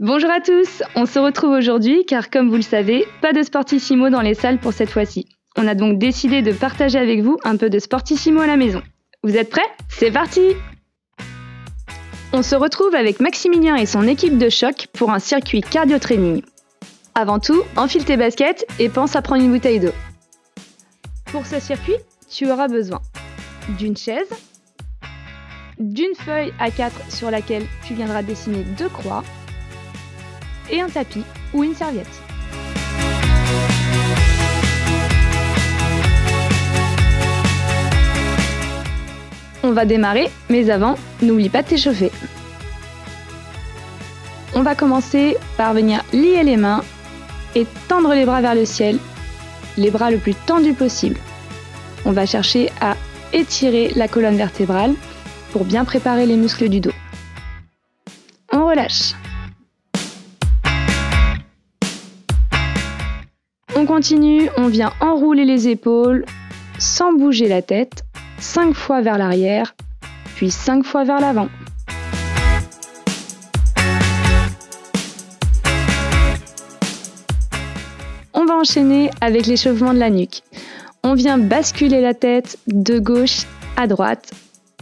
Bonjour à tous, on se retrouve aujourd'hui car comme vous le savez, pas de Sportissimo dans les salles pour cette fois-ci. On a donc décidé de partager avec vous un peu de Sportissimo à la maison. Vous êtes prêts? C'est parti! On se retrouve avec Maximilien et son équipe de choc pour un circuit cardio-training. Avant tout, enfile tes baskets et pense à prendre une bouteille d'eau. Pour ce circuit, tu auras besoin d'une chaise, d'une feuille A4 sur laquelle tu viendras dessiner 2 croix, et un tapis ou une serviette. On va démarrer, mais avant, n'oublie pas de t'échauffer. On va commencer par venir lier les mains et tendre les bras vers le ciel, les bras le plus tendus possible. On va chercher à étirer la colonne vertébrale pour bien préparer les muscles du dos. On relâche. On continue, on vient enrouler les épaules sans bouger la tête, 5 fois vers l'arrière, puis 5 fois vers l'avant. On va enchaîner avec l'échauffement de la nuque. On vient basculer la tête de gauche à droite.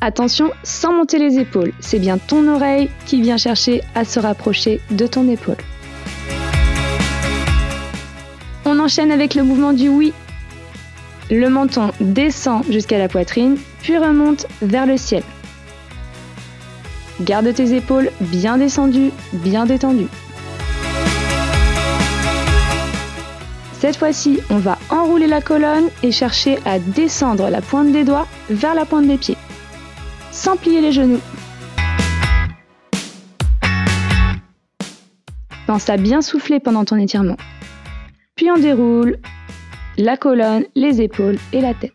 Attention, sans monter les épaules, c'est bien ton oreille qui vient chercher à se rapprocher de ton épaule. On enchaîne avec le mouvement du oui. Le menton descend jusqu'à la poitrine, puis remonte vers le ciel. Garde tes épaules bien descendues, bien détendues. Cette fois-ci, on va enrouler la colonne et chercher à descendre la pointe des doigts vers la pointe des pieds, sans plier les genoux. Pense à bien souffler pendant ton étirement. Puis on déroule la colonne, les épaules et la tête.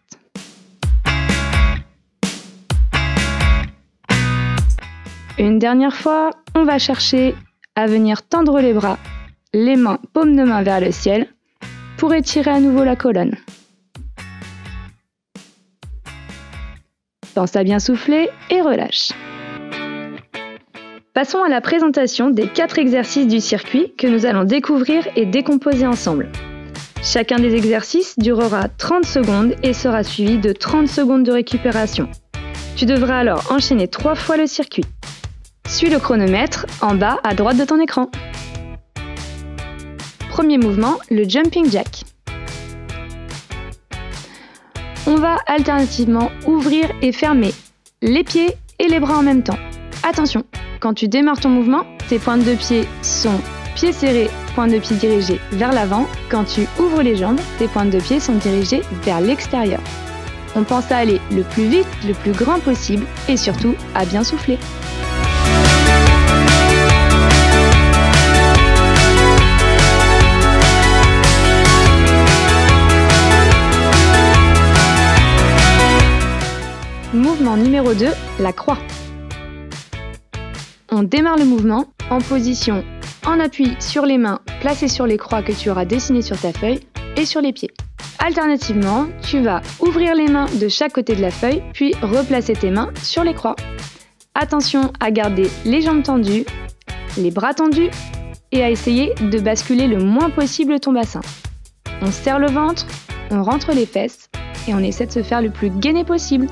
Une dernière fois, on va chercher à venir tendre les bras, les mains, paumes de main vers le ciel, pour étirer à nouveau la colonne. Pense à bien souffler et relâche. Passons à la présentation des 4 exercices du circuit que nous allons découvrir et décomposer ensemble. Chacun des exercices durera 30 secondes et sera suivi de 30 secondes de récupération. Tu devras alors enchaîner 3 fois le circuit. Suis le chronomètre en bas à droite de ton écran. Premier mouvement, le jumping jack. On va alternativement ouvrir et fermer les pieds et les bras en même temps. Attention, quand tu démarres ton mouvement, tes pointes de pied sont pieds serrés, pointes de pied dirigées vers l'avant. Quand tu ouvres les jambes, tes pointes de pied sont dirigées vers l'extérieur. On pense à aller le plus vite, le plus grand possible et surtout à bien souffler. Mouvement numéro 2, la croix. On démarre le mouvement en position en appui sur les mains placées sur les croix que tu auras dessinées sur ta feuille et sur les pieds. Alternativement, tu vas ouvrir les mains de chaque côté de la feuille puis replacer tes mains sur les croix. Attention à garder les jambes tendues, les bras tendus et à essayer de basculer le moins possible ton bassin. On serre le ventre, on rentre les fesses et on essaie de se faire le plus gainé possible.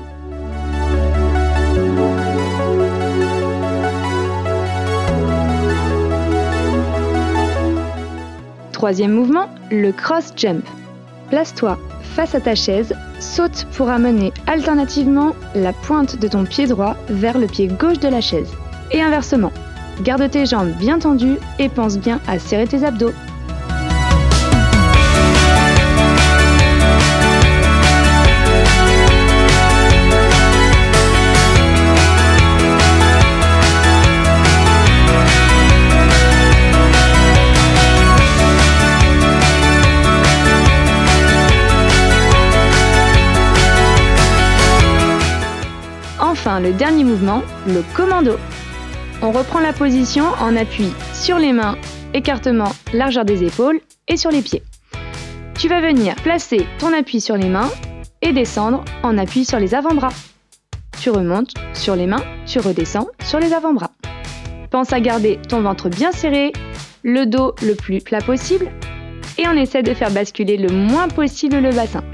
Troisième mouvement, le cross jump. Place-toi face à ta chaise, saute pour amener alternativement la pointe de ton pied droit vers le pied gauche de la chaise. Et inversement, garde tes jambes bien tendues et pense bien à serrer tes abdos. Enfin, le dernier mouvement, le commando. On reprend la position en appui sur les mains, écartement, largeur des épaules et sur les pieds. Tu vas venir placer ton appui sur les mains et descendre en appui sur les avant-bras. Tu remontes sur les mains, tu redescends sur les avant-bras. Pense à garder ton ventre bien serré, le dos le plus plat possible et on essaie de faire basculer le moins possible le bassin.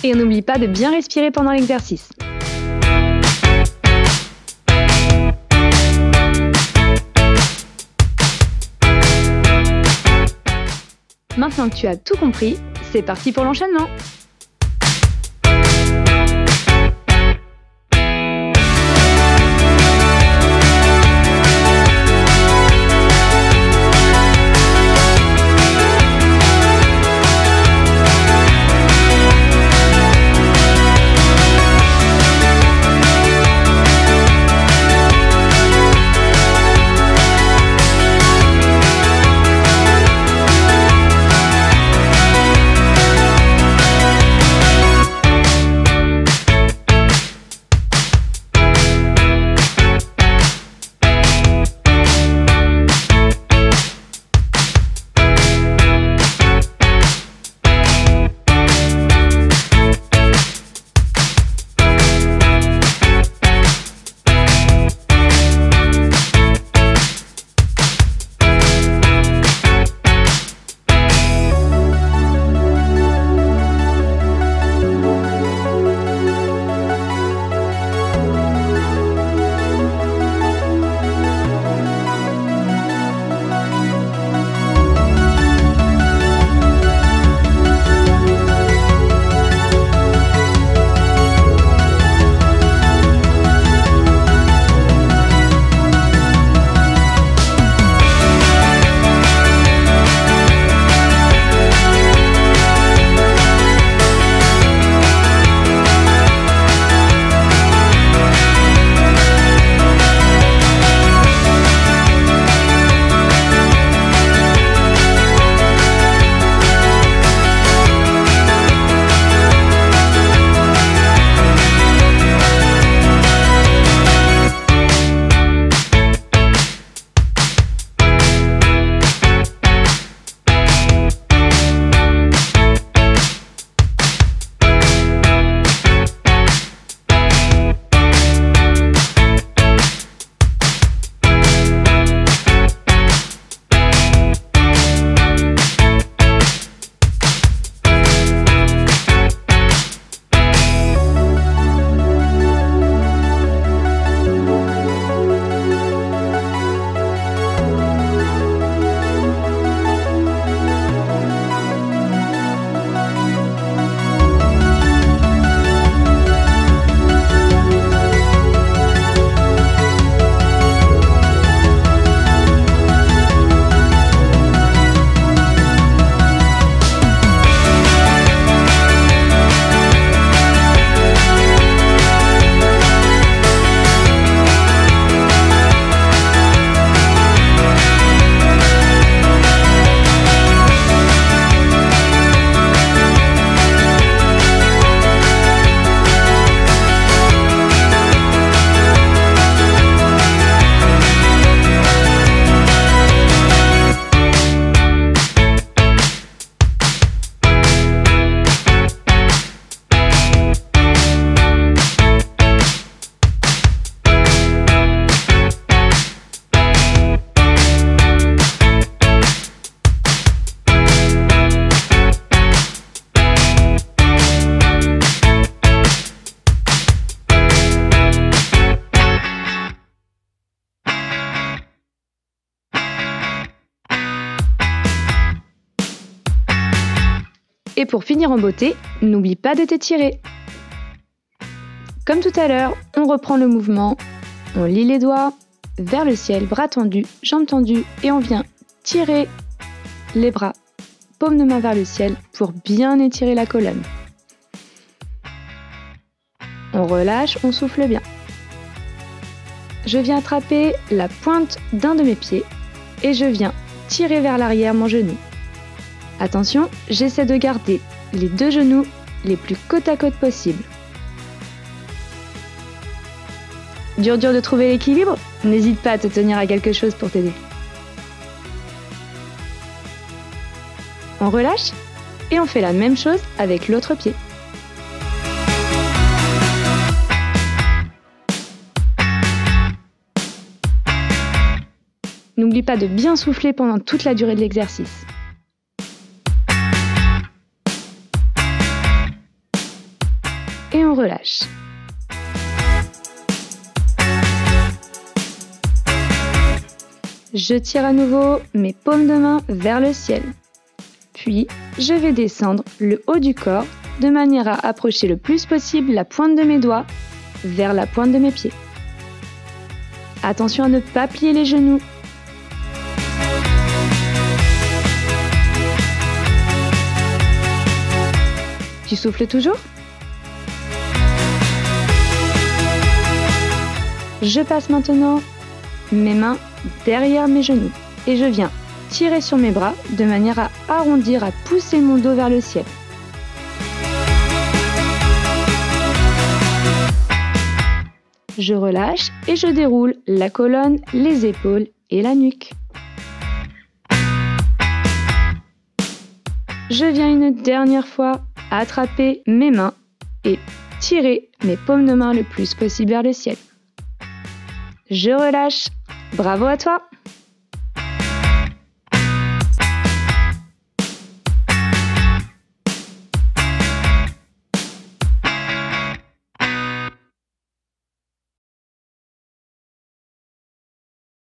Et on n'oublie pas de bien respirer pendant l'exercice. Maintenant que tu as tout compris, c'est parti pour l'enchaînement. Et pour finir en beauté, n'oublie pas de t'étirer. Comme tout à l'heure, on reprend le mouvement, on lie les doigts vers le ciel, bras tendus, jambes tendues et on vient tirer les bras, paume de main vers le ciel pour bien étirer la colonne. On relâche, on souffle bien. Je viens attraper la pointe d'un de mes pieds et je viens tirer vers l'arrière mon genou. Attention, j'essaie de garder les deux genoux les plus côte à côte possible. Dur de trouver l'équilibre? N'hésite pas à te tenir à quelque chose pour t'aider. On relâche et on fait la même chose avec l'autre pied. N'oublie pas de bien souffler pendant toute la durée de l'exercice. Et on relâche. Je tire à nouveau mes paumes de main vers le ciel. Puis, je vais descendre le haut du corps de manière à approcher le plus possible la pointe de mes doigts vers la pointe de mes pieds. Attention à ne pas plier les genoux. Tu souffles toujours ? Je passe maintenant mes mains derrière mes genoux et je viens tirer sur mes bras de manière à arrondir, à pousser mon dos vers le ciel. Je relâche et je déroule la colonne, les épaules et la nuque. Je viens une dernière fois attraper mes mains et tirer mes paumes de main le plus possible vers le ciel. Je relâche. Bravo à toi!